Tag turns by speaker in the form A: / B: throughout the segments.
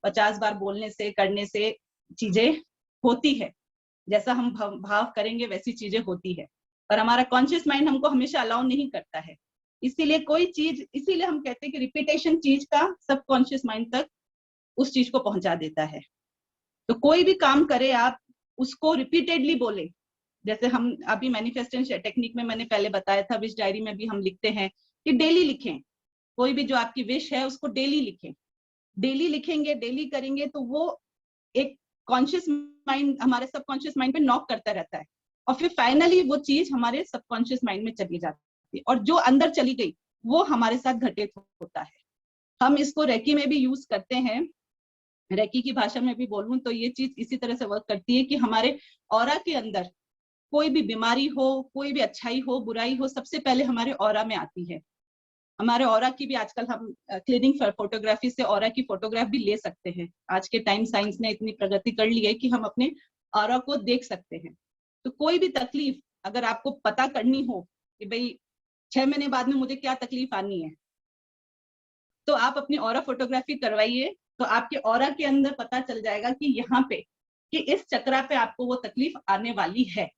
A: 50 बार बोलने से करने से चीजें होती है, जैसा हम भाव करेंगे वैसी चीजें होती है, पर हमारा कॉन्शियस माइंड हमको हमेशा अलाउ नहीं करता है। इसीलिए कोई चीज, इसीलिए हम कहते हैं कि रिपीटेशन चीज का सबकॉन्शियस माइंड तक उस चीज को पहुंचा देता है। तो कोई भी काम करे आप उसको रिपीटेडली बोले, जैसे हम अभी मैनिफेस्टेशन टेक्निक में मैंने पहले बताया था, विश डायरी में भी हम लिखते हैं कि डेली लिखें, कोई भी जो आपकी विश है उसको डेली लिखें। डेली लिखेंगे, डेली करेंगे तो वो एक कॉन्शियस माइंड, हमारे सबकॉन्शियस माइंड पे नॉक करता रहता है, और फिर फाइनली वो चीज हमारे सबकॉन्शियस माइंड में चली जाती है, और जो अंदर चली गई वो हमारे साथ घटित होता है। हम इसको रेकी में भी यूज करते हैं, रेकी की भाषा में भी बोलूं तो ये चीज इसी तरह से वर्क करती है कि हमारे ऑरा के अंदर कोई भी बीमारी हो, कोई भी अच्छाई हो, बुराई हो, सबसे पहले हमारे ऑरा में आती है। हमारे ऑरा की भी आजकल हम क्लीनिंग फोटोग्राफी से ऑरा की फोटोग्राफ भी ले सकते हैं। आज के टाइम साइंस ने इतनी प्रगति कर ली है कि हम अपने ऑरा को देख सकते हैं। तो कोई भी तकलीफ अगर आपको पता करनी हो कि भाई 6 महीने बाद में मुझे क्या तकलीफ आनी है, तो आप अपनी ऑरा फोटोग्राफी करवाइए, तो आपके ऑरा के अंदर पता चल जाएगा कि यहाँ पे, कि इस चक्रा पे आपको वो तकलीफ आने वाली है।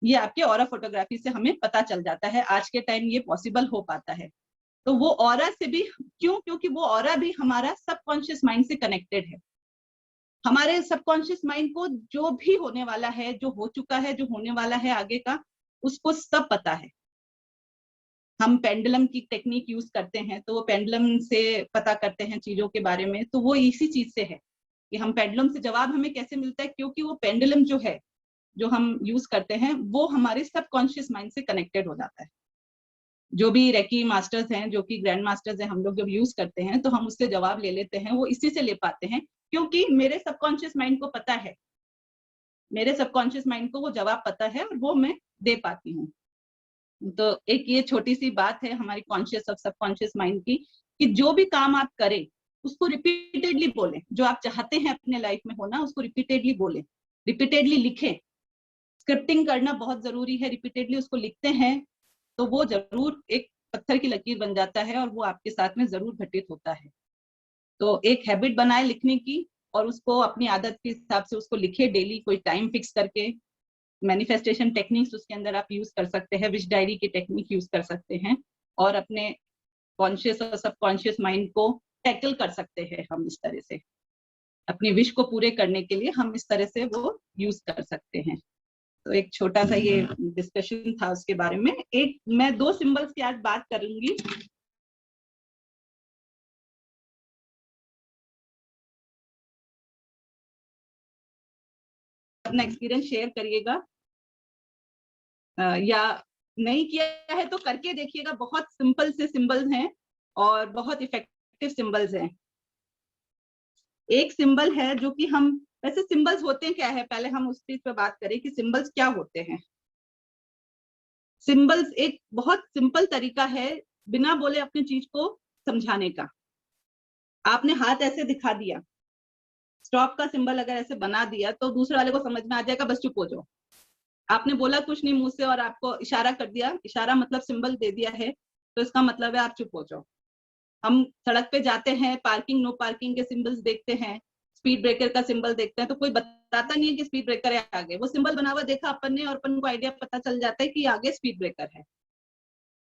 A: ये आपके ऑरा फोटोग्राफी से हमें पता चल जाता है। आज के टाइम ये पॉसिबल हो पाता है। तो वो ऑरा से भी क्यों? क्योंकि वो ऑरा भी हमारा सबकॉन्शियस माइंड से कनेक्टेड है। हमारे सबकॉन्शियस माइंड को जो भी होने वाला है, जो हो चुका है, जो होने वाला है आगे का, उसको सब पता है। हम पेंडुलम की टेक्निक यूज करते हैं, तो वो पेंडुलम से पता करते हैं चीजों के बारे में, तो वो इसी चीज से है कि हम पेंडुलम से जवाब हमें कैसे मिलता है, क्योंकि वो पेंडुलम जो है, जो हम यूज करते हैं, वो हमारे सबकॉन्शियस माइंड से कनेक्टेड हो जाता है। जो भी रेकी मास्टर्स हैं, जो कि ग्रैंड मास्टर्स हैं, हम लोग जब यूज करते हैं तो हम उससे जवाब ले लेते हैं, वो इसी से ले पाते हैं, क्योंकि मेरे सबकॉन्शियस माइंड को पता है, मेरे सबकॉन्शियस माइंड को वो जवाब पता है और वो मैं दे पाती हूँ। तो एक ये छोटी सी बात है हमारी कॉन्शियस और सबकॉन्शियस माइंड की, कि जो भी काम आप करें उसको रिपीटेडली बोलें। जो आप चाहते हैं अपने लाइफ में होना, उसको रिपीटेडली बोलें, रिपीटेडली लिखें। स्क्रिप्टिंग करना बहुत जरूरी है। रिपीटेडली उसको लिखते हैं तो वो जरूर एक पत्थर की लकीर बन जाता है और वो आपके साथ में जरूर घटित होता है। तो एक हैबिट बनाए लिखने की, और उसको अपनी आदत के हिसाब से उसको लिखे डेली, कोई टाइम फिक्स करके। मैनिफेस्टेशन टेक्निक्स उसके अंदर आप यूज कर सकते हैं, विश डायरी की टेक्निक यूज कर सकते हैं, और अपने कॉन्शियस और सबकॉन्शियस माइंड को टैकल कर सकते हैं। हम इस तरह से अपनी विश को पूरे करने के लिए हम इस तरह से वो यूज कर सकते हैं। तो एक छोटा सा ये डिस्कशन था उसके बारे में। एक मैं 2 सिंबल्स की आज बात करूंगी। अपना एक्सपीरियंस शेयर करिएगा, या नहीं किया है तो करके देखिएगा। बहुत सिंपल से सिंबल्स हैं और बहुत इफेक्टिव सिंबल्स हैं। एक सिंबल है जो कि हम, वैसे सिंबल्स होते हैं क्या है, पहले हम उस चीज पे बात करें कि सिंबल्स क्या होते हैं। सिंबल्स एक बहुत सिंपल तरीका है बिना बोले अपनी चीज को समझाने का। आपने हाथ ऐसे दिखा दिया, स्टॉप का सिंबल अगर ऐसे बना दिया तो दूसरे वाले को समझ में आ जाएगा, बस चुप हो जाओ। आपने बोला कुछ नहीं मुंह से और आपको इशारा कर दिया, इशारा मतलब सिंबल दे दिया है, तो इसका मतलब है आप चुप हो जाओ। हम सड़क पे जाते हैं, पार्किंग नो पार्किंग के सिंबल्स देखते हैं, स्पीड ब्रेकर का सिंबल देखते हैं, तो कोई बताता नहीं है कि स्पीड ब्रेकर है आगे। वो सिंबल बना हुआ देखा अपन ने और अपन को आइडिया पता चल जाता है कि आगे स्पीड ब्रेकर है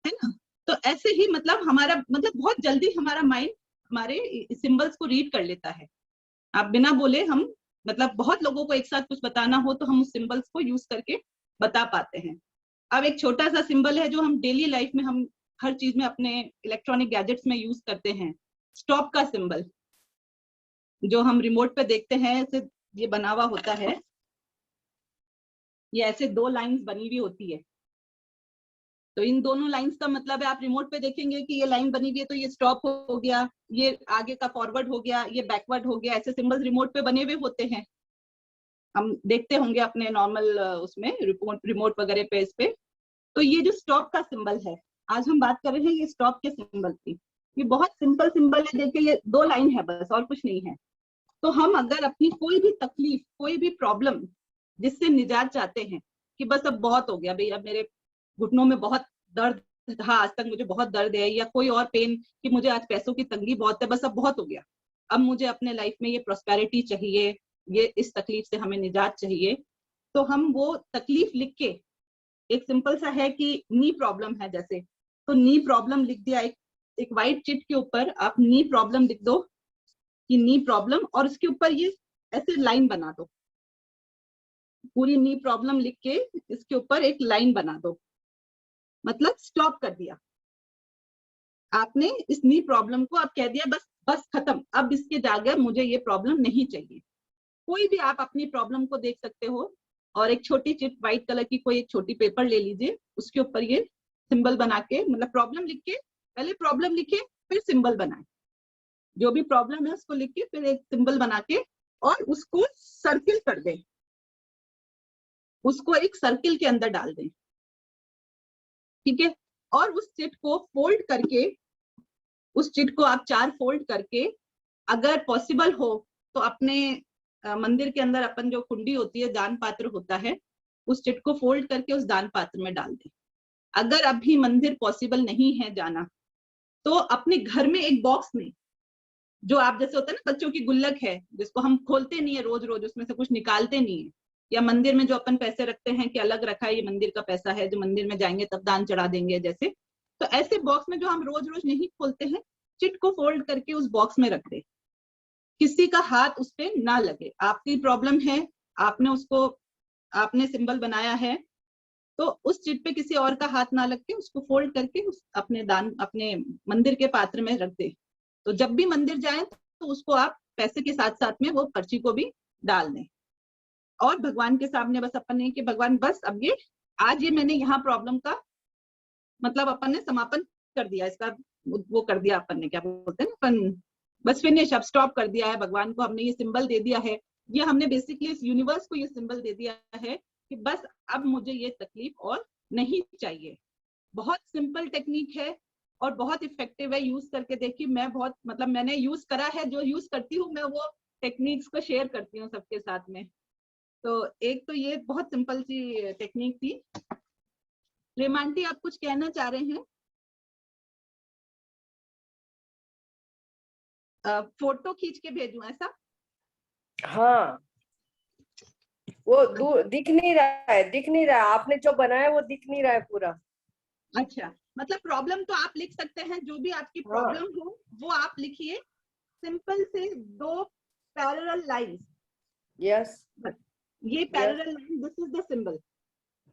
A: ना। तो ऐसे ही मतलब हमारा मतलब बहुत जल्दी हमारा माइंड हमारे सिंबल्स को रीड कर लेता है। आप बिना बोले हम मतलब बहुत लोगों को एक साथ कुछ बताना हो तो हम उस सिंबल्स को यूज करके बता पाते हैं। अब एक छोटा सा सिंबल है जो हम डेली लाइफ में हम हर चीज में अपने इलेक्ट्रॉनिक गैजेट्स में यूज करते हैं, स्टॉप का सिंबल, जो हम रिमोट पे देखते हैं। ऐसे ये बना हुआ होता है, ये ऐसे 2 लाइंस बनी हुई होती है। तो इन दोनों लाइंस का मतलब है, आप रिमोट पे देखेंगे कि ये लाइन बनी हुई है तो ये स्टॉप हो गया, ये आगे का फॉरवर्ड हो गया, ये बैकवर्ड हो गया। ऐसे सिंबल्स रिमोट पे बने हुए होते हैं, हम देखते होंगे अपने नॉर्मल उसमें रिमोट वगैरह पे इस पे। तो ये जो स्टॉप का सिंबल है, आज हम बात कर रहे हैं ये स्टॉप के सिंबल की। ये बहुत सिंपल सिंबल है, देखिए ये 2 लाइन है बस और कुछ नहीं है। तो हम अगर अपनी कोई भी तकलीफ, कोई भी प्रॉब्लम जिससे निजात चाहते हैं कि बस अब बहुत हो गया भाई, अब मेरे घुटनों में बहुत दर्द था, आज तक मुझे बहुत दर्द है, या कोई और पेन कि मुझे आज पैसों की तंगी बहुत है, बस अब बहुत हो गया, अब मुझे अपने लाइफ में ये प्रॉस्पेरिटी चाहिए, ये इस तकलीफ से हमें निजात चाहिए, तो हम वो तकलीफ लिख के, एक सिंपल सा है कि नी प्रॉब्लम है जैसे, तो नी प्रॉब्लम लिख दिया, एक वाइट चिट के ऊपर आप नी प्रॉब्लम लिख दो कि नी प्रॉब्लम, और उसके ऊपर ये ऐसे लाइन बना दो, पूरी नी प्रॉब्लम लिख के इसके ऊपर एक लाइन बना दो, मतलब स्टॉप कर दिया आपने इस नी प्रॉब्लम को, अब कह दिया बस बस खत्म, अब इसके जाकर मुझे ये प्रॉब्लम नहीं चाहिए। कोई भी आप अपनी प्रॉब्लम को देख सकते हो, और एक छोटी चिट व्हाइट कलर की कोई एक छोटी पेपर ले लीजिए, उसके ऊपर ये सिंबल बना के, मतलब प्रॉब्लम लिख के, पहले प्रॉब्लम लिखे फिर सिंबल बनाए, जो भी प्रॉब्लम है उसको लिख के फिर एक सिंबल बना के और उसको सर्किल कर दें, उसको एक सर्किल के अंदर डाल दें, ठीक है। और उस चिट को फोल्ड करके, उस चिट को आप 4 फोल्ड करके, अगर पॉसिबल हो तो अपने मंदिर के अंदर अपन जो कुंडी होती है, दान पात्र होता है, उस चिट को फोल्ड करके उस दान पात्र में डाल दें। अगर अभी मंदिर पॉसिबल नहीं है जाना, तो अपने घर में एक बॉक्स में, जो आप जैसे होता है ना बच्चों की गुल्लक है जिसको हम खोलते नहीं है रोज रोज, उसमें से कुछ निकालते नहीं है, या मंदिर में जो अपन पैसे रखते हैं कि अलग रखा है, ये मंदिर का पैसा है जो मंदिर में जाएंगे तब दान चढ़ा देंगे जैसे, तो ऐसे बॉक्स में जो हम रोज रोज नहीं खोलते हैं, चिट को फोल्ड करके उस बॉक्स में रख दे, किसी का हाथ उस पे ना लगे। आपकी प्रॉब्लम है, आपने उसको, आपने सिंबल बनाया है, तो उस चिट पे किसी और का हाथ ना लग के उसको फोल्ड करके उस अपने दान, अपने मंदिर के पात्र में रख दे, तो जब भी मंदिर जाए तो उसको आप पैसे के साथ साथ में वो पर्ची को भी डाल दें, और भगवान के सामने बस अपन ने कि भगवान बस अब ये आज ये मैंने यहाँ प्रॉब्लम का मतलब अपन ने समापन कर दिया, इसका वो कर दिया अपन ने, क्या बोलते हैं ना अपन, बस फिनिश, अब स्टॉप कर दिया है, भगवान को हमने ये सिंबल दे दिया है, ये हमने बेसिकली इस यूनिवर्स को ये सिंबल दे दिया है कि बस अब मुझे ये तकलीफ और नहीं चाहिए। बहुत सिंपल टेक्निक है और बहुत इफेक्टिव है, यूज करके देखिए। मैं बहुत मतलब मैंने यूज करा है, जो यूज करती हूँ मैं वो टेक्निक्स को शेयर करती हूँ सबके साथ में। तो एक तो ये बहुत सिंपल सी टेक्निक थी। प्रेम आंटी आप कुछ कहना चाह रहे हैं? फोटो खींच के भेजूं ऐसा?
B: हाँ, वो दिख नहीं रहा है, दिख नहीं रहा है, आपने जो बनाया वो दिख नहीं रहा है पूरा।
A: अच्छा, मतलब प्रॉब्लम तो आप लिख सकते हैं, जो भी आपकी प्रॉब्लम हो वो आप लिखिए, सिंपल से 2 पैरेलल लाइंस।
B: यस,
A: ये parallel line, this is the symbol,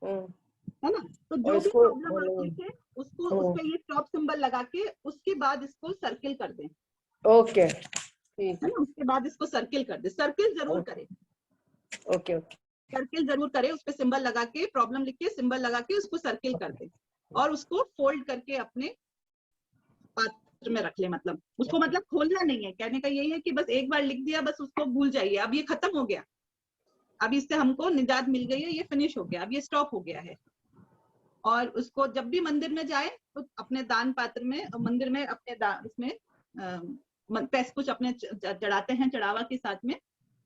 A: है ना? तो जो भी प्रॉब्लम आप लिखे उसको उस पे ये स्टॉप सिंबल लगा के उसके बाद इसको सर्किल कर दें।
B: ओके,
A: है ना? उसके बाद इसको सर्किल कर दे, सर्किल जरूर करें।
B: ओके ओके,
A: सर्किल जरूर करें, उस पे सिंबल लगा के, प्रॉब्लम लिख के सिंबल लगा के उसको सर्किल कर दे, और उसको फोल्ड करके अपने पात्र में रख ले। मतलब उसको मतलब खोलना नहीं है, कहने का यही है कि बस एक बार लिख दिया, बस उसको भूल जाइए, अब ये खत्म हो गया, अब इससे हमको निजात मिल गई है, ये फिनिश हो गया, अब ये स्टॉप हो गया है। और उसको जब भी मंदिर में जाए तो अपने दान पात्र में, मंदिर में अपने उसमें पैसे कुछ अपने चढ़ाते हैं, चढ़ावा के साथ में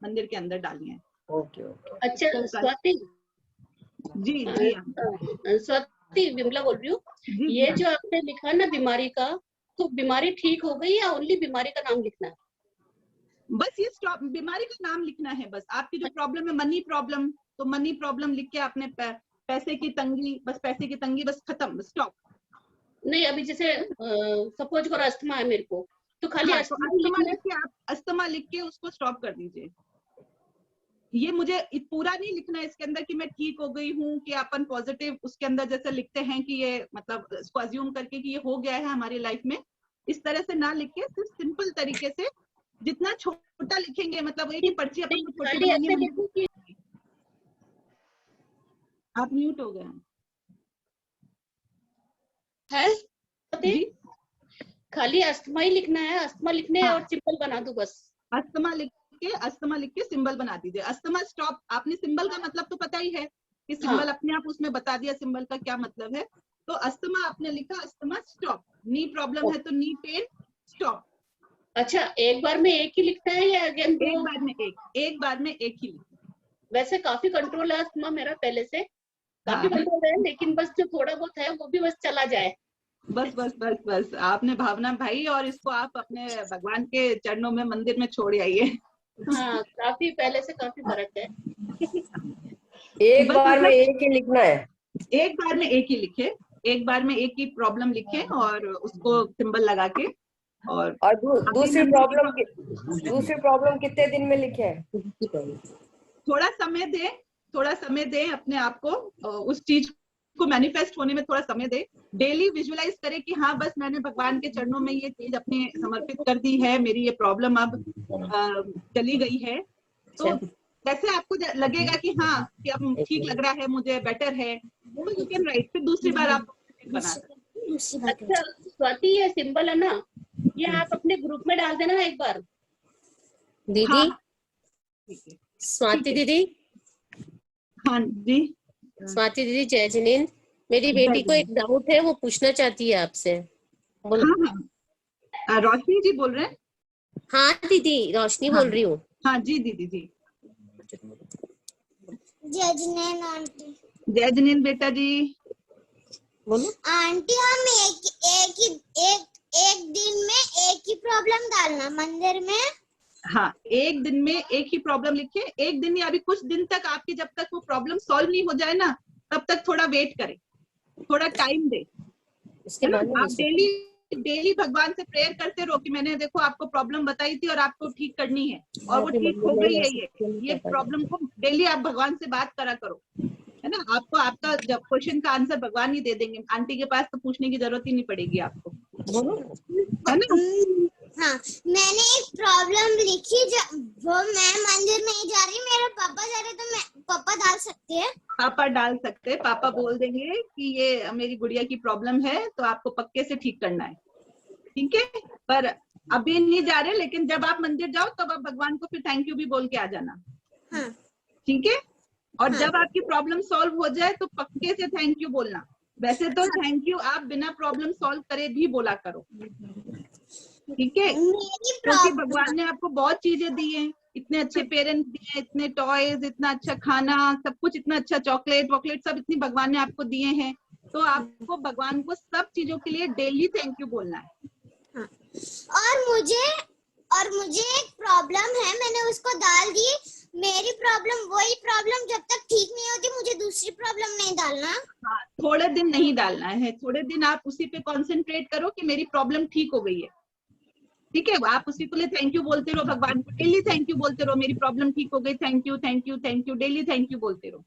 A: मंदिर के अंदर डालिए।
B: Okay okay.
C: अच्छा स्वाति
A: जी जी
C: स्वाति विमला बोल रही हूँ। ये जो आपने लिखा ना बीमारी का, तो बीमारी ठीक हो गई या ओनली बीमारी का नाम लिखना है?
A: बस ये स्टॉप, बीमारी का नाम लिखना है बस। आपकी जो प्रॉब्लम है मनी प्रॉब्लम, तो मनी प्रॉब्लम लिख के आपने पैसे की तंगी, बस पैसे की तंगी, बस खत्म, स्टॉप।
C: नहीं अभी जैसे सपोज करो अस्थमा है मेरे को, तो खाली
A: अस्थमा लिख के आप अस्थमा लिख के उसको स्टॉप कर दीजिए। ये मुझे पूरा नहीं लिखना है इसके अंदर कि मैं ठीक हो गई हूँ, कि अपन पॉजिटिव उसके अंदर जैसे लिखते हैं कि ये मतलब इसको अज्यूम करके कि ये हो गया है हमारी लाइफ में, इस तरह से ना लिख के सिर्फ सिंपल तरीके से, जितना छोटा लिखेंगे, मतलब एक ही पर्ची अपन को छोटी बनानी है। आप म्यूट हो गए
C: हैं? खाली अस्थमा ही लिखना है, अस्थमा लिखने और सिंबल बना दो बस।
A: अस्थमा लिख के सिंबल बना दीजिए, अस्थमा स्टॉप। आपने सिंबल का मतलब तो पता ही है कि सिंबल अपने आप उसमें बता दिया सिंबल का क्या मतलब है। तो अस्थमा आपने लिखा, अस्थमा स्टॉप। नी प्रॉब्लम है तो नी पेन स्टॉप।
C: अच्छा, एक बार में एक ही लिखना है या अगेन?
A: एक बार में एक ही लिखना।
C: वैसे काफी कंट्रोल है अस्थमा मेरा पहले से, काफी कंट्रोल है, लेकिन बस जो थोड़ा बहुत है वो भी बस चला जाए।
A: बस बस बस बस आपने भावना भाई, और इसको आप अपने भगवान के चरणों में मंदिर में छोड़ आइए।
C: हाँ, काफी पहले से काफी फर्क है।
B: एक
A: बस
B: बार में
A: मतलब
B: एक ही लिखना है।
A: एक बार में एक ही लिखे, एक बार में एक ही प्रॉब्लम लिखे और उसको सिंबल लगा के, और अभी
B: दूसरी
A: मंदिर की
B: प्रॉब्लम कितने दिन में लिखे है?
A: थोड़ा समय दें, थोड़ा समय दें अपने आप को, उस चीज को मैनिफेस्ट होने में थोड़ा समय दें। डेली विजुअलाइज करें कि हाँ बस मैंने भगवान के चरणों में ये चीज अपने समर्पित कर दी है, मेरी ये प्रॉब्लम अब चली गई है। तो जैसे आपको लगेगा कि हाँ कि अब ठीक लग रहा है, मुझे बेटर है, तो यू कैन राइट। फिर दूसरी बार आप बना सकते।
C: अच्छा स्वाति, ये सिंबल है ना, ये आप अपने ग्रुप में डाल देना एक बार।
D: दीदी,
A: हाँ ठीक है,
D: स्वाति दीदी,
A: हाँ जी,
D: स्वाति दीदी, जय जिनेंद्र। मेरी बेटी को एक डाउट है, वो पूछना चाहती है आपसे। बोलो।
A: हाँ रोशनी जी बोल रहे हैं?
D: हाँ दीदी, रोशनी बोल रही हूँ।
A: हाँ जी दीदी जी।
E: जय जिनेंद्र आंटी।
A: जय जिनेंद्र बेटा जी।
D: बोलो।
E: आंटी हम एक दिन में एक ही प्रॉब्लम डालना मंदिर में।
A: हाँ, एक दिन में एक ही प्रॉब्लम लिखे। एक दिन या अभी कुछ दिन तक आपकी, जब तक वो प्रॉब्लम सॉल्व नहीं हो जाए ना, तब तक थोड़ा वेट करें, थोड़ा टाइम दे।
D: इसके बाद में
A: आप डेली भगवान से प्रेयर करते रहो कि मैंने देखो आपको प्रॉब्लम बताई थी और आपको ठीक करनी है, और वो ठीक हो गई है। ये प्रॉब्लम को डेली आप भगवान से बात करा करो, है ना। आपको आपका जब क्वेश्चन का आंसर भगवान ही दे देंगे, आंटी के पास तो पूछने की जरूरत ही नहीं पड़ेगी आपको, है ना।
E: हाँ, मैंने एक प्रॉब्लम लिखी, वो मैं मंदिर नहीं जा रही, मेरे पापा जा रहे, तो मैं पापा डाल सकते हैं?
A: पापा डाल सकते हैं, पापा बोल देंगे कि ये मेरी गुड़िया की प्रॉब्लम है, तो आपको पक्के से ठीक करना है, ठीक है। पर अभी नहीं जा रहे, लेकिन जब आप मंदिर जाओ तब आप भगवान को फिर थैंक यू भी बोल के आ जाना,
E: हाँ।
A: ठीक है। और
E: हाँ।
A: जब आपकी प्रॉब्लम सॉल्व हो जाए तो पक्के से थैंक यू बोलना। वैसे तो थैंक यू आप बिना प्रॉब्लम सॉल्व करे भी बोला करो, ठीक है, क्योंकि भगवान ने आपको बहुत चीजें दी हैं, इतने अच्छे पेरेंट्स दिए, इतने टॉयज, इतना अच्छा खाना, सब कुछ, इतना अच्छा चॉकलेट वॉकलेट सब इतनी भगवान ने आपको दिए हैं। तो आपको भगवान को सब चीजों के लिए डेली थैंक यू बोलना है।
E: और मुझे एक प्रॉब्लम है, मैंने उसको डाल दी। मेरी प्रॉब्लम वही प्रॉब्लम जब तक ठीक नहीं होती, मुझे दूसरी प्रॉब्लम नहीं डालना।
A: हाँ, थोड़े दिन नहीं डालना है, थोड़े दिन आप उसी पे कंसंट्रेट करो कि मेरी प्रॉब्लम ठीक हो गई है, ठीक है। आप उसी के लिए थैंक यू बोलते रहो, भगवान को डेली थैंक यू बोलते रहो, मेरी प्रॉब्लम ठीक हो गई, thank you thank you thank you, daily thank you बोलते रहो,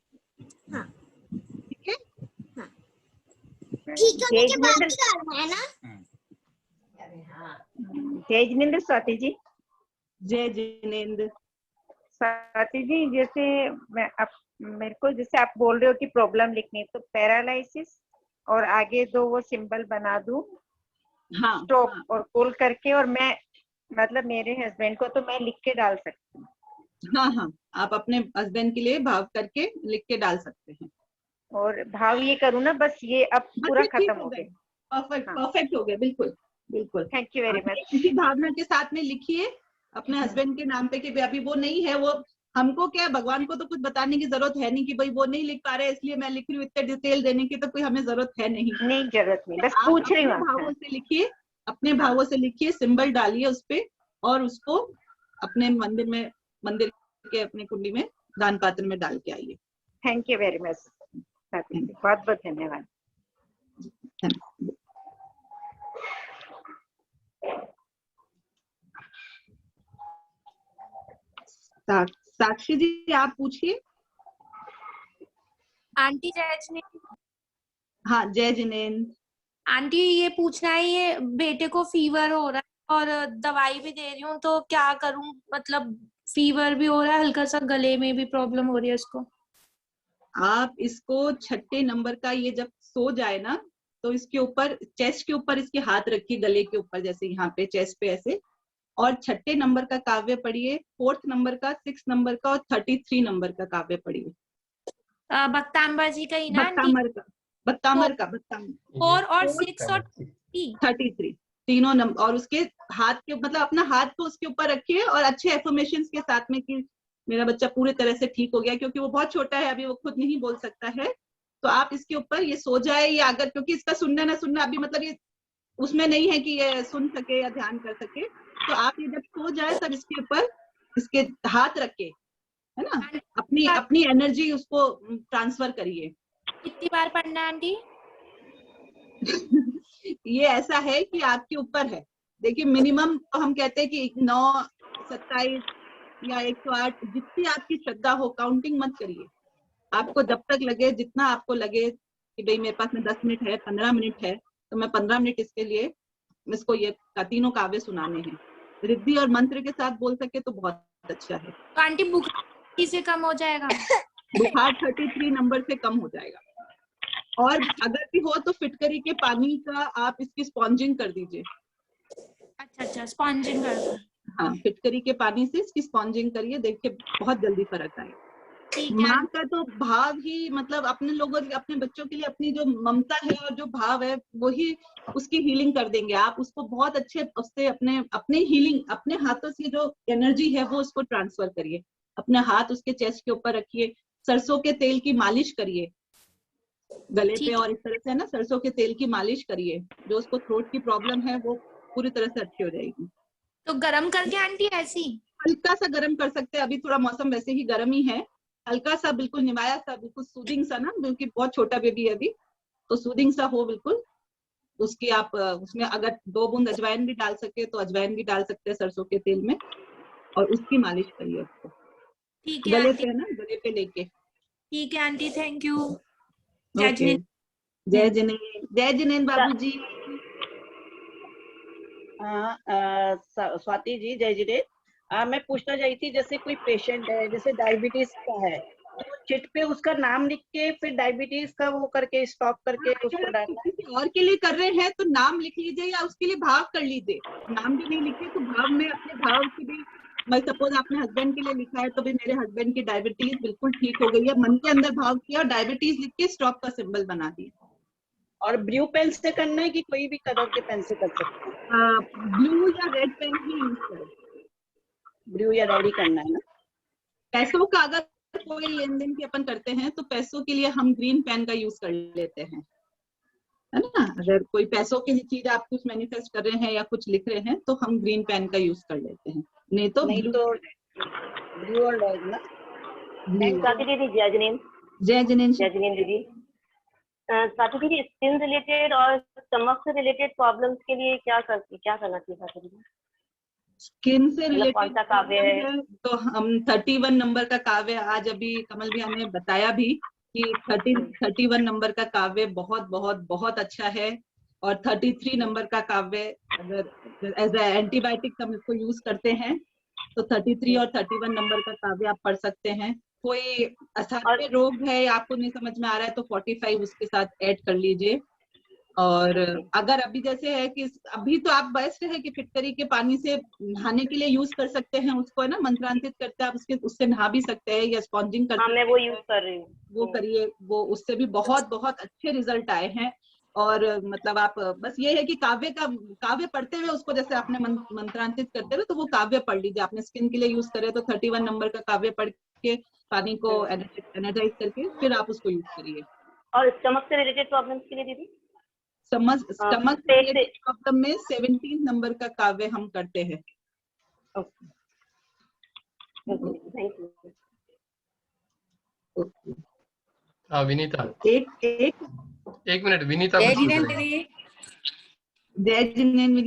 E: हाँ।
A: ठीक है।
E: ठीक है, मुझे बाकी डालना है ना?
F: जय जिनेंद्र स्वाति जी।
A: जय जिनेंद्र।
F: स्वाति जी, जैसे मेरे को जैसे आप बोल रहे हो कि प्रॉब्लम लिखनी है, तो पैरालिसिस और आगे दो वो सिंबल बना दूं,
A: हाँ,
F: स्टॉप
A: हाँ,
F: और कॉल करके, और मैं मतलब मेरे हस्बैंड को तो मैं लिख के डाल सकती हूँ।
A: हाँ, हाँ, आप अपने हस्बैंड के लिए भाव करके लिख के डाल सकते हैं।
F: और भाव ये करूँ ना, बस ये अब पूरा खत्म हो गया।
A: परफेक्ट, परफेक्ट हो गया, बिल्कुल बिल्कुल।
F: Thank you very much.
A: इसी भावना के साथ में लिखिए अपने हस्बैंड के नाम पे कि अभी वो नहीं है, वो हमको क्या, भगवान को तो कुछ बताने की जरूरत है नहीं कि भाई वो नहीं लिख पा रहे इसलिए मैं लिख रही हूँ, इतने डिटेल देने की तो कोई हमें जरूरत है नहीं।
F: नहीं, जरूरत नहीं, बस
A: आप
F: पूछ रही
A: अपने
F: हूँ।
A: भावों से लिखिए, अपने भावों से लिखिए, सिंबल डालिए उस पे, और उसको अपने मंदिर के अपने कुंडी में दान पात्र में डाल के आइए।
F: थैंक यू वेरी मच, बहुत बहुत धन्यवाद।
A: साक्षी जी आप पूछिए।
G: आंटी जय जिनेंद्र।
A: हाँ, जय जिनेंद्र।
G: आंटी ये पूछना है, ये बेटे को फीवर हो रहा है और दवाई भी दे रही हूँ, तो क्या करूँ? मतलब फीवर भी हो रहा है, हल्का सा गले में भी प्रॉब्लम हो रही है उसको।
A: आप इसको 6 नंबर का, ये जब सो जाए ना, तो इसके ऊपर, चेस्ट के ऊपर इसके हाथ रखिए, गले के ऊपर, जैसे यहाँ पे चेस्ट पे ऐसे, और 6 नंबर का काव्य पढ़िए, 4th नंबर का, 6 नंबर का और 33 नंबर का काव्य पढ़िए।
G: भक्तांबा जी का ही ना आंटी?
A: बत्तामर का
G: 4 और 6 और
A: 33 तीनों नंबर, और उसके हाथ के, मतलब अपना हाथ को उसके ऊपर रखिए और अच्छे एफर्मेशंस के साथ में कि मेरा बच्चा पूरी तरह से ठीक हो गया, क्योंकि वो बहुत छोटा है अभी, वो खुद नहीं बोल सकता है, तो आप इसके ऊपर ये सो जाए, या अगर क्योंकि इसका सुनना ना सुनना अभी मतलब ये उसमें नहीं है कि ये सुन सके या ध्यान कर सके, तो आप ये जब सो जाए तब इसके ऊपर इसके हाथ रख के, है ना, अपनी एनर्जी उसको ट्रांसफर करिए।
G: कितनी बार पढ़ना है आंटी?
A: ये ऐसा है कि आपके ऊपर है। देखिए मिनिमम तो हम कहते हैं कि 9, 27 या 108, जितनी आपकी श्रद्धा हो, काउंटिंग मत करिए। आपको जब तक लगे, जितना आपको लगे कि भाई मेरे पास में 10 मिनट है, 15 मिनट है, तो मैं 15 मिनट इसके लिए इसको ये तीनों काव्य सुनाने हैं। रिद्धि और मंत्र के साथ बोल सके तो बहुत अच्छा है।
G: तो आंटी बुखार से कम हो जाएगा?
A: बुखार 33 नंबर से कम हो जाएगा। और अगर भी हो तो फिटकरी के पानी का आप इसकी स्पॉन्जिंग कर दीजिए।
G: अच्छा, स्पॉन्जिंग कर दो।
A: हाँ, फिटकरी के पानी से इसकी स्पॉन्जिंग करिए, देखिए बहुत जल्दी फर्क आएगा।
G: ठीक है।
A: माँ का तो भाव ही मतलब अपने लोगों, अपने बच्चों के लिए अपनी जो ममता है और जो भाव है वही उसकी हीलिंग कर देंगे। आप उसको बहुत अच्छे उससे अपने हीलिंग, अपने हाथों से जो एनर्जी है वो उसको ट्रांसफर करिए। अपने हाथ उसके चेस्ट के ऊपर रखिए, सरसों के तेल की मालिश करिए गले पे, और इस तरह से ना सरसों के तेल की मालिश करिए, जो उसको थ्रोट की प्रॉब्लम है वो पूरी तरह से अच्छी हो जाएगी।
G: तो गरम करके आंटी ऐसी?
A: हल्का सा गर्म कर सकते हैं, अभी थोड़ा मौसम वैसे ही गर्म ही है, हल्का सा बिल्कुल निवाया सा, बिल्कुल सूदिंग सा ना, क्योंकि बहुत छोटा बेबी है अभी, तो सूदिंग सा हो बिल्कुल। उसकी आप उसमें अगर 2 बूंद अजवाइन भी डाल सके तो अजवाइन भी डाल सकते हैं सरसों के तेल में, और उसकी मालिश करिए उसको
G: ठीक है
A: गले
G: आंटी।
A: पे ना, गले पे लेके।
G: ठीक है आंटी, थैंक यू।
A: ओके, जय जिनेंद्र, जय जिनेंद्र बाबूजी।
H: स्वाति जी, जय जिनेंद्र। मैं पूछना चाहती थी, जैसे कोई पेशेंट है, जैसे डायबिटीज का है, तो चिट पे उसका नाम लिख के फिर डायबिटीज का वो करके स्टॉप करके उसको डालना।
A: किसी और के लिए कर रहे हैं तो नाम लिख लीजिए, या उसके लिए भाव कर लीजिए। नाम भी नहीं लिखे तो भाव में अपने भाव की भी, मैं सपोज आपने हस्बैंड के लिए लिखा है तो भी मेरे हस्बैंड की डायबिटीज बिल्कुल ठीक हो गई है, मन के अंदर भाव किया और डायबिटीज लिख के स्टॉप का सिंबल बना दिया।
H: और ब्लू पेन से करना है कि कोई भी कलर के पेन से कर सकते हैं?
A: ब्लू या रेड पेन ही यूज करें।
H: ब्लू या रेड ही करना है ना?
A: पैसों का अगर कोई लेन देन की अपन करते हैं तो पैसों के लिए हम ग्रीन पेन का यूज कर लेते हैं, है ना। अगर कोई पैसों की चीज आप कुछ मैनिफेस्ट कर रहे हैं या कुछ लिख रहे हैं तो हम ग्रीन पेन का यूज कर लेते हैं, नहीं तो
H: ब्लू और रेड ना।
I: स्वाति दीदी, जय जिनेंद्र।
A: जय जिनेंद्र।
I: जय जिनेंद्र दीदी। स्वाति दीदी, स्किन रिलेटेड और स्टमक से रिलेटेड प्रॉब्लम्स के लिए क्या करना चाहिए स्वाति दीदी?
A: स्किन से
I: मतलब कौन सा काव्य है?
A: तो हम 31 नंबर का काव्य, आज अभी कमल भैया ने बताया भी कि 31 नंबर का काव्य बहुत बहुत बहुत अच्छा है। और 33 नंबर का काव्य अगर एज ए एंटीबायोटिक हम इसको यूज करते हैं तो 33 और 31 नंबर का काव्य आप पढ़ सकते हैं। कोई असाध्य रोग है या आपको नहीं समझ में आ रहा है तो 45 उसके साथ ऐड कर लीजिए। और अगर अभी जैसे है कि अभी तो आप बेस्ट है कि फिटकरी के पानी से नहाने के लिए यूज कर सकते हैं उसको, है ना, मंत्रांतित करते हैं आप उससे नहा भी सकते हैं या स्पॉन्जिंग करते हैं।
I: मैं वो यूज कर रही हूँ।
A: वो करिए, वो उससे भी बहुत बहुत अच्छे रिजल्ट आए हैं। और मतलब आप बस ये है कि काव्य पढ़ते हुए उसको जैसे आपने मंत्रांतित करते हुए तो वो काव्य पढ़ लीजिए। आपने स्किन के लिए यूज करे तो 31 नंबर का काव्य पढ़ के पानी को एनर्जाइज करके फिर आप उसको यूज करिए।
I: और स्टमक से रिलेटेड प्रॉब्लम्स के लिए दीदी?
A: स्टमक प्रॉब्लम में 17 नंबर का काव्य हम करते हैं।
J: विनीता, एक मिनट विनीता।
K: जय जिनेंद्र दीदी।
A: जय जिनेंद्र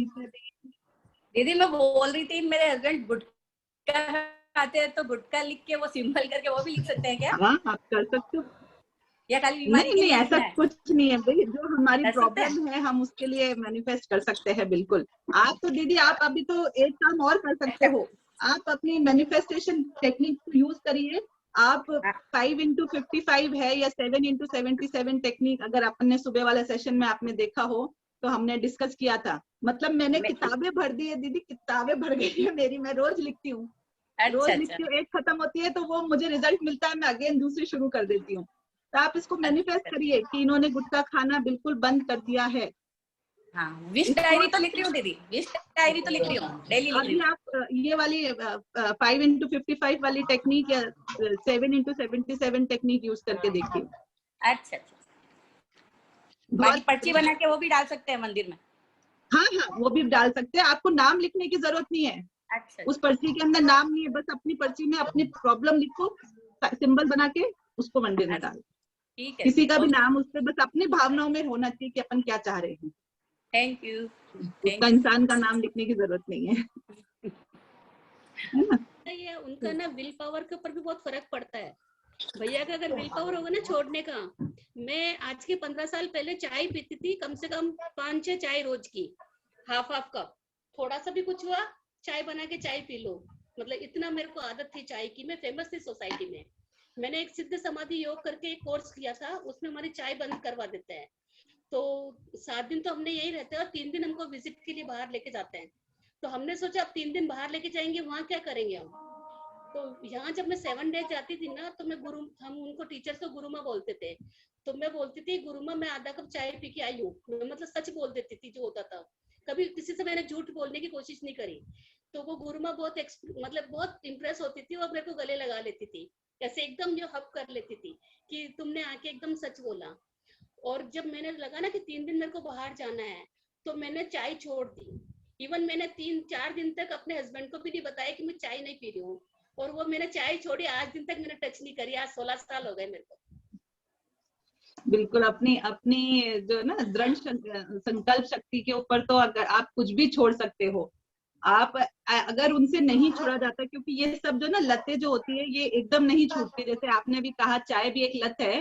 K: दीदी, मैं बोल रही थी मेरे हस्बैंड गुटखा खाते हैं तो गुटखा लिख के वो सिंबल करके वो भी लिख सकते हैं क्या?
A: हाँ, आप कर सकते हो।
K: या खाली बीमारी
A: नहीं, ऐसा कुछ नहीं है भाई, जो हमारी प्रॉब्लम है हम उसके लिए मैनिफेस्ट कर सकते हैं बिल्कुल। आप तो दीदी आप अभी तो एक काम और कर सकते हो, आप अपनी मैनिफेस्टेशन टेक्निक यूज करिए। आप 5x55 है या 7x77 टेक्निक, अगर आपने सुबह वाले सेशन में आपने देखा हो तो हमने डिस्कस किया था। मतलब मैंने किताबें भर दी है दीदी, किताबें भर गई है मेरी, मैं रोज लिखती हूँ। रोज लिखती हूँ, एक खत्म होती है तो वो मुझे रिजल्ट मिलता है, मैं अगेन दूसरी शुरू कर देती हूँ। तो आप इसको मैनिफेस्ट करिए कि इन्होंने गुटखा खाना बिल्कुल बंद कर दिया है।
K: हाँ, विश डायरी तो लिख रही हूँ दीदी, विश डायरी तो लिख रही हूँ, डेली लिख रही हूँ।
A: आप ये वाली 5x55 वाली टेक्निक या 7x77 टेक्निक यूज करके देखिए।
K: अच्छा, बाकी पर्ची बना के वो भी डाल सकते हैं मंदिर में?
A: हाँ हाँ, वो भी डाल सकते हैं। आपको नाम लिखने की जरूरत नहीं है।
K: अच्छा,
A: उस पर्ची के अंदर नाम नहीं है, बस अपनी पर्ची में अपनी प्रॉब्लम लिखो, सिंबल बना के उसको मंदिर में डालो।
K: ठीक है।
A: किसी का भी नाम उस पर, बस अपनी भावनाओं में होना चाहिए कि अपन क्या चाह रहे हैं।
K: Thank you.
A: उसका इंसान का नाम लिखने की जरूरत नहीं है। है ना?
C: ये उनका ना विल पावर के ऊपर भी बहुत फर्क पड़ता है। भैया का अगर विल पावर होगा ना छोड़ने का, मैं आज के 15 साल पहले चाय पीती थी कम से कम 5-6 चाय रोज की, हाफ कप। थोड़ा सा भी कुछ हुआ, चाय बना के चाय पी लो, मतलब इतना मेरे को आदत थी चाय की। मैं फेमस थी सोसाइटी में। मैंने एक सिद्ध समाधि योग करके एक कोर्स किया था, उसमें हमारी चाय बंद करवा देते हैं। तो 7 दिन तो हमने यही रहते हैं और 3 दिन हमको विजिट के लिए बाहर लेके जाते हैं। तो हमने सोचा अब 3 दिन बाहर लेके जाएंगे, वहाँ क्या करेंगे हम। तो यहाँ जब मैं 7 डेज जाती थी ना, तो मैं हम उनको टीचर्स को गुरुमा बोलते थे। तो मैं बोलती थी गुरुमा मैं आधा कप चाय पी के आई हूँ, मतलब सच बोल देती थी जो होता था। कभी किसी से मैंने झूठ बोलने की कोशिश नहीं करी। तो वो गुरुमा बहुत मतलब बहुत इम्प्रेस होती थी और मेरे को गले लगा लेती थी, ऐसे एकदम जो हक कर लेती थी कि तुमने आके एकदम सच बोला। और जब मैंने लगा ना कि 3 दिन मेरे को बाहर जाना है, तो मैंने चाय छोड़ दी। इवन मैंने 3-4 दिन तक अपने हस्बैंड को भी नहीं बताया कि मैं चाय नहीं पी रही हूँ, और वो मैंने चाय छोड़ी, आज दिन तक मैंने टच नहीं करी। आज 16 साल हो गए मेरे को।
A: बिल्कुल, अपनी अपनी जो ना दृढ़ संकल्प शक्ति के ऊपर तो अगर आप कुछ भी छोड़ सकते हो। आप अगर उनसे नहीं छोड़ा जाता, क्योंकि ये सब जो ना लतें जो होती है ये एकदम नहीं छूटती। जैसे आपने भी कहा चाय भी एक लत है,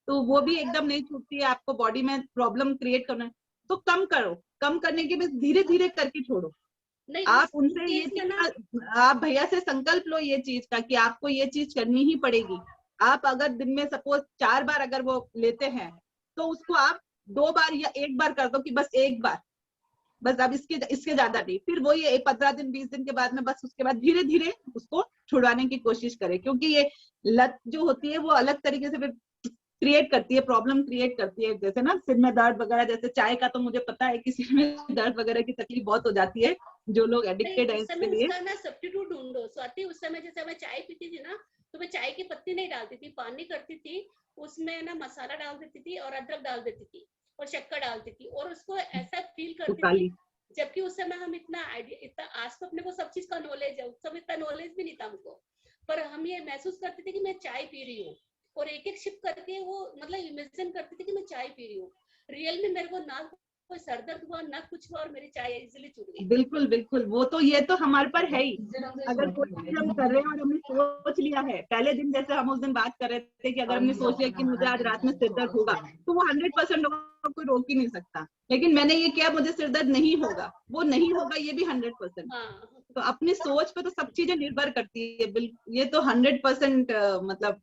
A: तो वो भी एकदम नहीं छूटती है। आपको बॉडी में प्रॉब्लम क्रिएट करना है तो कम करो, कम करने के बाद धीरे धीरे करके छोड़ो। आप उनसे ये चीज, आप भैया से संकल्प लो ये चीज का कि आपको ये चीज करनी ही पड़ेगी। आप अगर दिन में सपोज 4 बार अगर वो लेते हैं, तो उसको आप 2 बार या 1 बार कर दो कि बस 1 बार, बस अब इसके ज्यादा नहीं। फिर वो ये 15 दिन 20 दिन के बाद में बस उसके बाद धीरे धीरे उसको छुड़वाने की कोशिश करें, क्योंकि ये लत जो होती है वो अलग तरीके से फिर क्रिएट करती है, प्रॉब्लम क्रिएट करती है। जैसे ना सिर में दर्द वगैरह, जैसे चाय का तो मुझे पता है कि सिर में दर्द वगैरह की तकलीफ बहुत हो जाती है जो लोग एडिक्टेड है इसके लिए।
C: उसका ना सब्स्टिट्यूट ढूंढो स्वाति। उस समय जैसे मैं चाय पीती थी ना, तो मैं चाय की पत्ती नहीं डालती थी, पानी करती थी, उसमें ना मसाला डाल देती थी और अदरक डाल देती थी और शक्कर डालती थी, और उसको ऐसा फील करती थी। जबकि उस समय हम इतना आज तो अपने को सब चीज का नॉलेज है, उस समय इतना नॉलेज भी नहीं था हमको, पर हम ये महसूस करते थे कि मैं चाय पी रही हूँ, और एक एक शिप करके वो मतलब इमेजिन करती थी कि मैं चाय पी रही हूँ। रियल में मेरे को ना कोई सर दर्द हुआ ना कुछ हुआ, और मेरी चाय इजीली छूट गई।
A: बिल्कुल बिल्कुल, वो तो ये तो हमारे पर है ही। अगर कोई चीज हम कर रहे हैं और हमने सोच लिया है, पहले दिन जैसे हम उस दिन बात कर रहे थे कि अगर हमने सोच लिया कि मुझे आज रात में सिर दर्द होगा, तो वो 100% लोगों को रोक ही नहीं सकता। लेकिन मैंने ये किया, मुझे सिर दर्द नहीं होगा, वो नहीं होगा ये भी 100%। तो अपनी सोच पे तो सब चीजें निर्भर करती है। ये तो 100% मतलब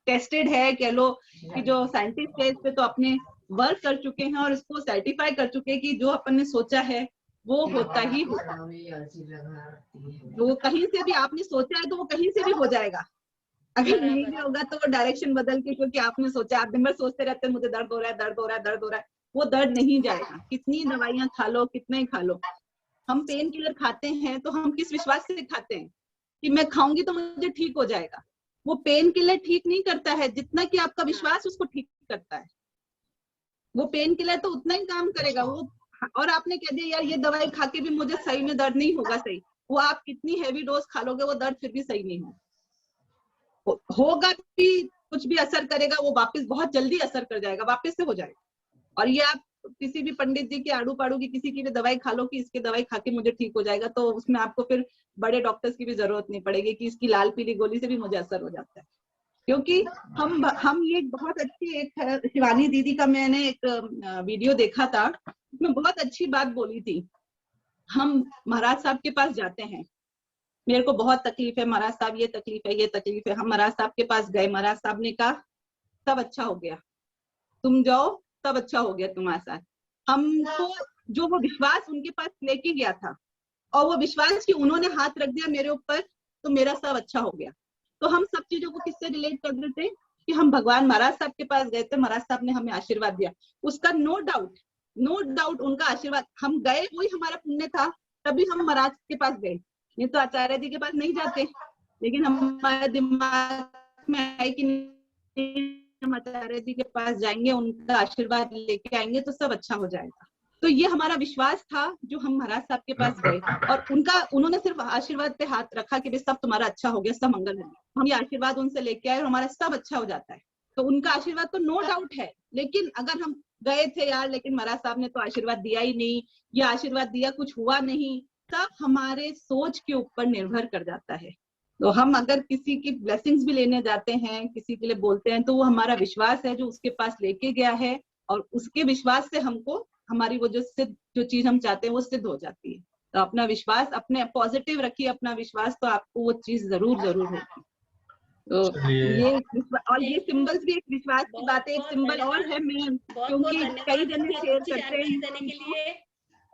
A: टेस्टेड है, कह लो कि जो साइंटिस्ट है इस पे तो अपने वर्क कर चुके हैं और इसको सर्टिफाई कर चुके हैं कि जो अपन ने सोचा है वो होता ही होता है। वो कहीं से भी आपने सोचा है तो वो कहीं से भी हो जाएगा। अगर नहीं भी होगा तो वो डायरेक्शन बदल के, क्योंकि आपने सोचा, आप दिन भर सोचते रहते हैं मुझे दर्द हो रहा है, दर्द हो रहा है, दर्द हो रहा है, वो दर्द नहीं जाएगा। कितनी दवाइयां खा लो, कितने ही खा लो। हम पेन किलर खाते हैं तो हम किस विश्वास से खाते हैं कि मैं खाऊंगी तो मुझे ठीक हो जाएगा। वो पेन किलर ठीक नहीं करता है जितना कि आपका विश्वास उसको ठीक करता है। वो पेन किलर तो उतना ही काम करेगा वो, और आपने कह दिया यार ये दवाई खा के भी मुझे सही में दर्द नहीं होगा सही, वो आप कितनी हैवी डोज खा लोगे वो दर्द फिर भी सही नहीं होगा भी, कुछ भी असर करेगा वो वापस बहुत जल्दी असर कर जाएगा, वापस से हो जाएगा। और ये आप किसी भी पंडित जी के आड़ू पाड़ू की किसी की भी दवाई खा लो कि इसकी दवाई खा के मुझे ठीक हो जाएगा, तो उसमें आपको फिर बड़े डॉक्टर्स की भी जरूरत नहीं पड़ेगी कि इसकी लाल पीली गोली से भी मुझे असर हो जाता है। क्योंकि हम ये बहुत अच्छी, एक शिवानी दीदी का मैंने एक वीडियो देखा था, उसमें बहुत अच्छी बात बोली थी। हम महाराज साहब के पास जाते हैं, मेरे को बहुत तकलीफ है महाराज साहब, ये तकलीफ है, ये तकलीफ है। हम महाराज साहब के पास गए, महाराज साहब ने कहा सब अच्छा हो गया, तुम जाओ सब अच्छा हो गया तुम्हारे साथ। हमको जो वो विश्वास उनके पास लेके गया था और वो विश्वास कि उन्होंने हाथ रख दिया मेरे ऊपर तो मेरा सब अच्छा हो गया। तो हम सब चीजों को किससे रिलेट कर देते हैं कि हम भगवान महाराज साहब के पास गए थे, महाराज साहब ने हमें आशीर्वाद दिया, उसका नो डाउट उनका आशीर्वाद, हम गए वही हमारा पुण्य था, तभी हम महाराज के पास गए, नहीं तो आचार्य जी के पास नहीं जाते। लेकिन हमारे दिमाग में आए कि हम आचार्य जी के पास जाएंगे, उनका आशीर्वाद लेके आएंगे तो सब अच्छा हो जाएगा। तो ये हमारा विश्वास था जो हम महाराज साहब के पास गए, और उन्होंने सिर्फ आशीर्वाद पे हाथ रखा कि सब तुम्हारा अच्छा हो गया, सब मंगल है। हम ये आशीर्वाद उनसे लेके आए और हमारा सब अच्छा हो जाता है। तो उनका आशीर्वाद तो नो डाउट है, लेकिन अगर हम गए थे यार, लेकिन महाराज साहब ने तो आशीर्वाद दिया ही नहीं, या आशीर्वाद दिया कुछ हुआ नहीं, तब हमारे सोच के ऊपर निर्भर कर जाता है। तो हम अगर किसी की ब्लेसिंग्स भी लेने जाते हैं, किसी के लिए बोलते हैं, तो वो हमारा विश्वास है जो उसके पास लेके गया है, और उसके विश्वास से हमको हमारी वो जो चीज हम चाहते हैं वो सिद्ध हो जाती है। तो अपना विश्वास, अपने पॉजिटिव रखिए अपना विश्वास, तो आपको वो चीज जरूर होगी। तो ये और ये सिंबल्स भी एक विश्वास की बात है। एक सिंबल और है मेन, क्योंकि कई जने शेयर करते हैं
C: देने के लिए,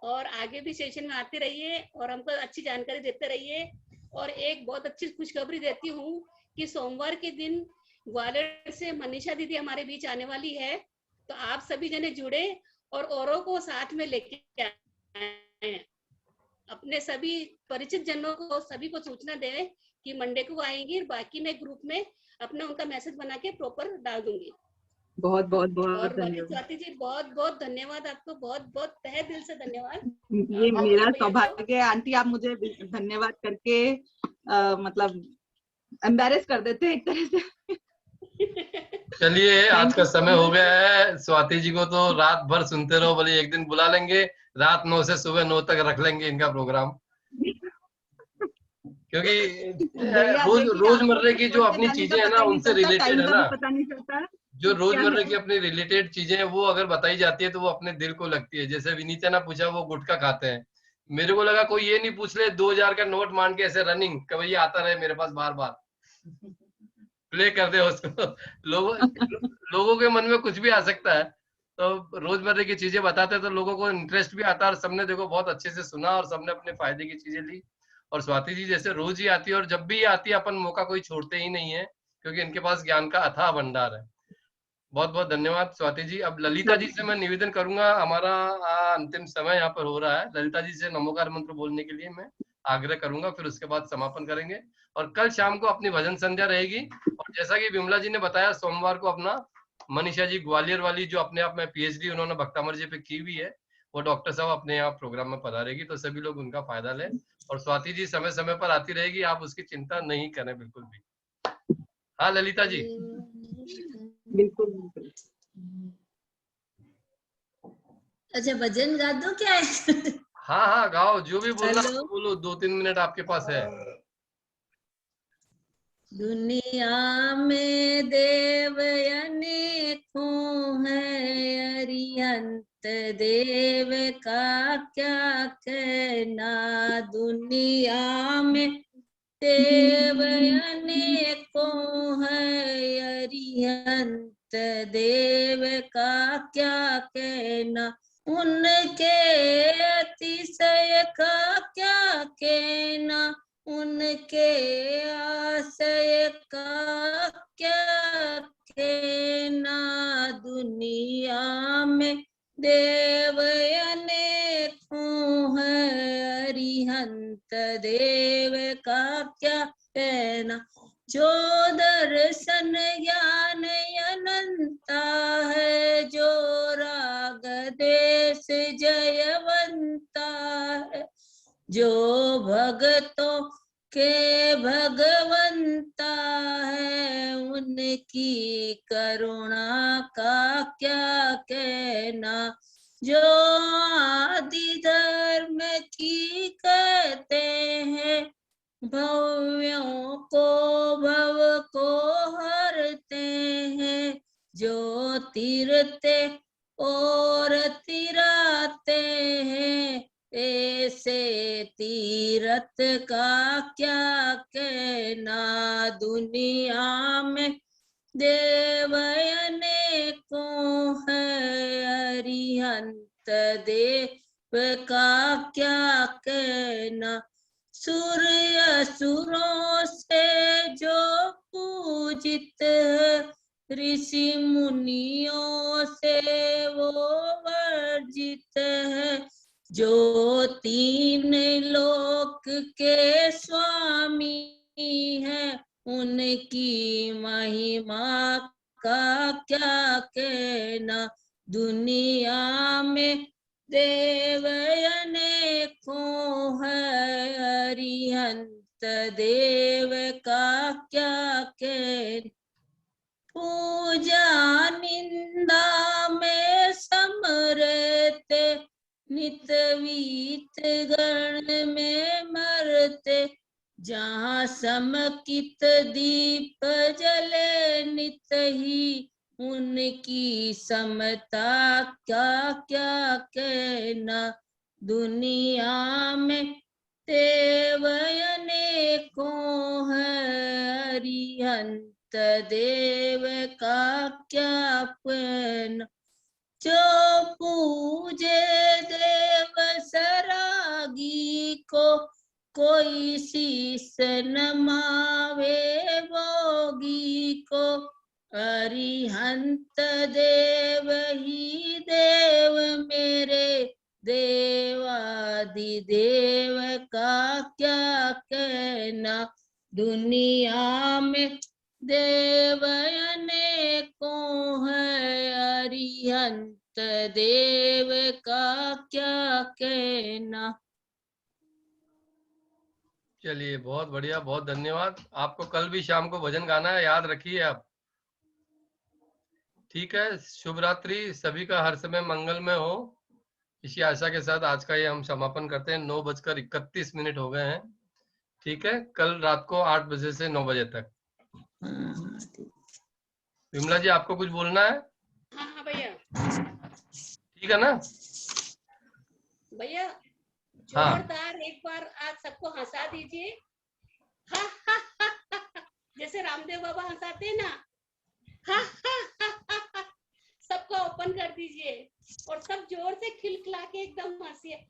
C: और आगे भी सेशन में आते रहिए और हमको अच्छी जानकारी देते रहिए। और एक बहुत अच्छी खुशखबरी देती हूँ कि सोमवार के दिन ग्वालियर से मनीषा दीदी हमारे बीच आने वाली है, तो आप सभी जने जुड़े और औरों को साथ में लेके आए, अपने सभी परिचित जनों को सभी को सूचना दें कि मंडे को आएंगी। बाकी मैं ग्रुप में अपना उनका मैसेज बना के प्रॉपर डाल दूंगी।
A: बहुत बहुत
C: और
A: धन्यवाद
C: स्वाति जी, बहुत बहुत धन्यवाद आपको, बहुत बहुत तहे दिल से धन्यवाद।
A: ये मेरा सौभाग्य है आंटी, आप मुझे धन्यवाद करके मतलब एम्बैरेस कर देते हैं एक तरह से।
J: चलिए आज का समय हो गया है। स्वाति जी को तो रात भर सुनते रहो, बोले एक दिन बुला लेंगे, रात 9 से सुबह 9 तक रख लेंगे इनका प्रोग्राम, क्योंकि रोजमर्रे की जो अपनी चीजें है ना, उनसे रिलेटेड है ना,
A: पता नहीं चलता
J: जो रोजमर्रे की अपनी रिलेटेड चीजें हैं वो अगर बताई जाती है तो वो अपने दिल को लगती है। जैसे विनीता ने पूछा वो गुटखा खाते हैं, मेरे को लगा कोई ये नहीं पूछ ले 2000 का नोट मान के ऐसे रनिंग कि भैया आता रहे मेरे पास बार बार प्ले कर दे उसको। लोगों के मन में कुछ भी आ सकता है, तो रोजमर्रे की चीजें बताते हैं तो लोगों को इंटरेस्ट भी आता है। और सबने देखो बहुत अच्छे से सुना और सबने अपने फायदे की चीजें ली। और स्वाति जी जैसे रोज ही आती है, और जब भी आती है अपन मौका कोई छोड़ते ही नहीं है, क्योंकि इनके पास ज्ञान का अथाह भंडार है। बहुत बहुत धन्यवाद स्वाति जी। अब ललिता जी से मैं निवेदन करूंगा, हमारा अंतिम समय यहाँ पर हो रहा है, ललिता जी से नमोकार मंत्र बोलने के लिए मैं आग्रह करूंगा, फिर उसके बाद समापन करेंगे। और कल शाम को अपनी भजन संध्या रहेगी, और जैसा कि विमला जी ने बताया सोमवार को अपना मनीषा जी ग्वालियर वाली जो अपने आप में पीएचडी उन्होंने भक्तामर जी पे की हुई है, वो डॉक्टर साहब अपने यहाँ प्रोग्राम में पधारेगी, तो सभी लोग उनका फायदा लें। और स्वाति जी समय समय पर आती रहेगी, आप उसकी चिंता नहीं करें बिल्कुल भी। हाँ ललिता जी
A: बिल्कुल।
K: अच्छा भजन गा दो क्या है?
J: हाँ गाओ, जो भी बोलना बोलो, 2-3 मिनट आपके पास है।
K: दुनिया में देव अनेकों है, अरिहंत देव का क्या कहना। दुनिया में देव अनेकों है, अरिहंत देव का क्या कहना। उनके अतिशय का क्या कहना, उनके आशय का क्या कहना। दुनिया में देव अनेकों है, अरिहंत देव का क्या कहना। जो दर्शन ज्ञान अनंता है, जो राग देश जयवंता है, जो भगतों के भगवंता है, उनकी करुणा का क्या कहना। जो आदि धर्म की कहते हैं, भव्यों को भव को हरते हैं। जो तीरते और तिराते हैं, ऐसे तीरथ का क्या कहना। दुनिया में देव अनेकों है, अरिहंत देव का क्या कहना। सूर्य असुरों से जो पूजित है, ऋषि मुनियों से वो वर्जित है। जो 3 लोक के स्वामी है, उनकी महिमा
L: का क्या कहना, दुनिया में देव अनेकों है, अरिहंत देव का क्या कहना। पूजा निंदा में समरते, नित वीत गण में मरते, जहाँ समकित दीप जले नित ही, उनकी समता क्या क्या कहना, दुनिया में देव अनेकों है, अरिहंत देव का क्या कहना। जो पूजे देव सरागी को, कोई शीस नमावे भोगी को, अरिहंत देव ही देव मेरे, देवादिदेव का क्या कहना, दुनिया में देव अनेकों है, अरिहंत देव का क्या कहना।
J: चलिए बहुत बढ़िया, बहुत धन्यवाद। आपको कल भी शाम को भजन गाना है, याद रखिए आप। ठीक है, शुभ रात्रि, सभी का हर समय मंगलमय हो। इसी आशा के साथ आज का ये हम समापन करते हैं। 9:31 हो गए हैं। ठीक है, कल रात को 8 बजे से 9 बजे तक। विमला जी आपको कुछ बोलना है?
C: हाँ भैया।
J: ठीक है ना
C: भैया?
J: हाँ।
C: जोरदार एक बार आज सबको हंसा दीजिए। जैसे रामदेव बाबा हंसाते हैं ना, सबको ओपन कर दीजिए और सब जोर से खिलखिला के एकदम हंसिए।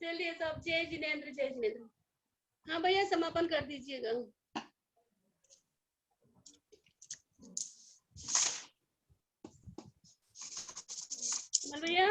C: चलिए सब जय जिनेंद्र, जय जिनेंद्र। हाँ भैया समापन कर दीजिएगा। भैया